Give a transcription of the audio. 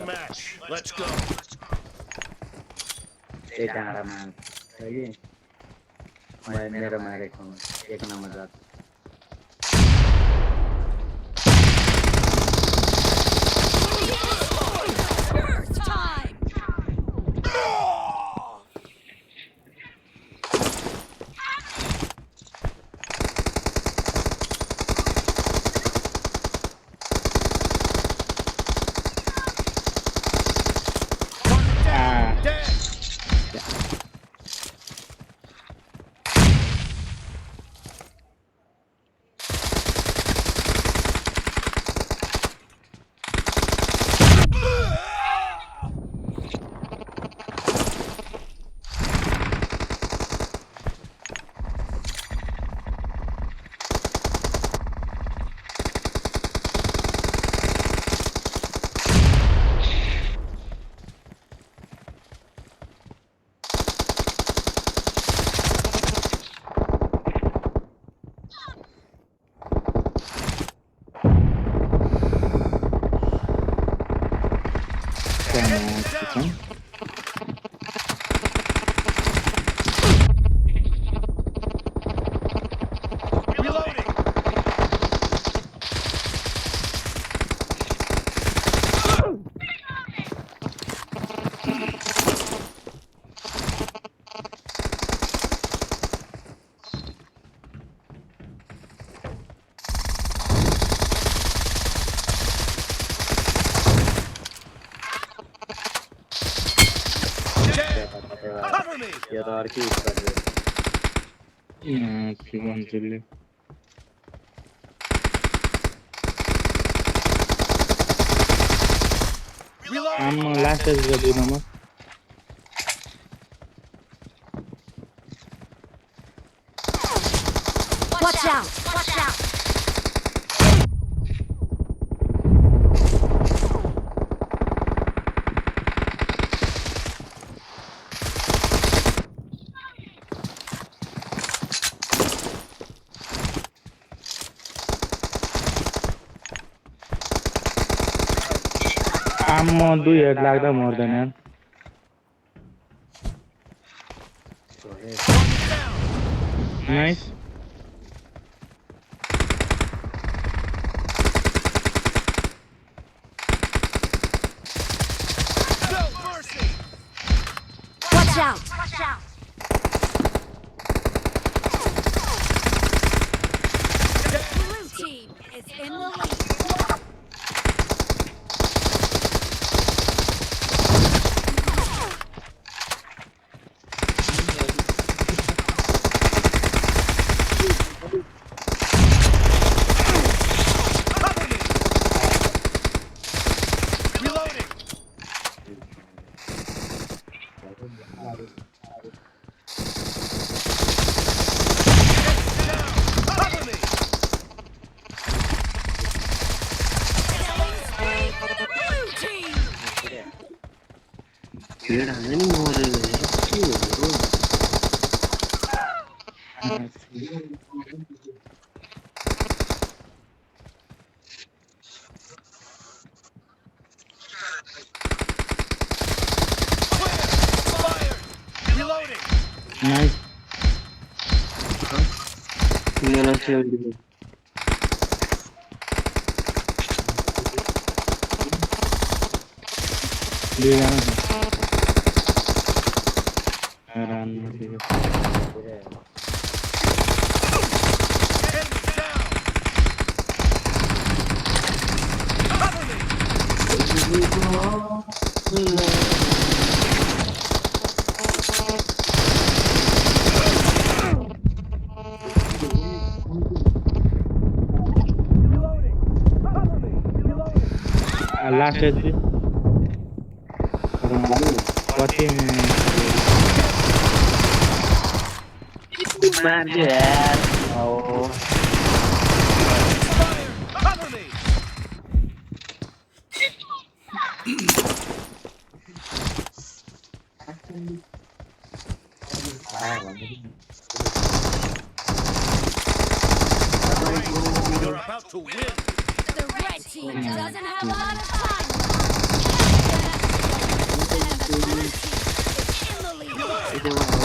Match. Let's go. ये डाँडा मार है कि मैं मेरो मारेको हुँ एक नम्बर जात Cover me. ये तो और की कर रहे P1 चलिए I'm last is the number Watch out! Watch out! I'm on 2 head like the more than यार nice No mercy. Watch out! Watch out! The blue team is in the lead. Cover me. Reloading. Cover me. Killing spree for the blue team. पेड़ आने नहीं हो रहे Fired. Reloading. nice मेरा चल ले जाना run ठीक है Enemy down. Cover me. Reloading. Cover me. Reloading. last is the कति मार दे यार ओ Fired. Cover me. You're about to win. The red team doesn't have a lot of time. Victory.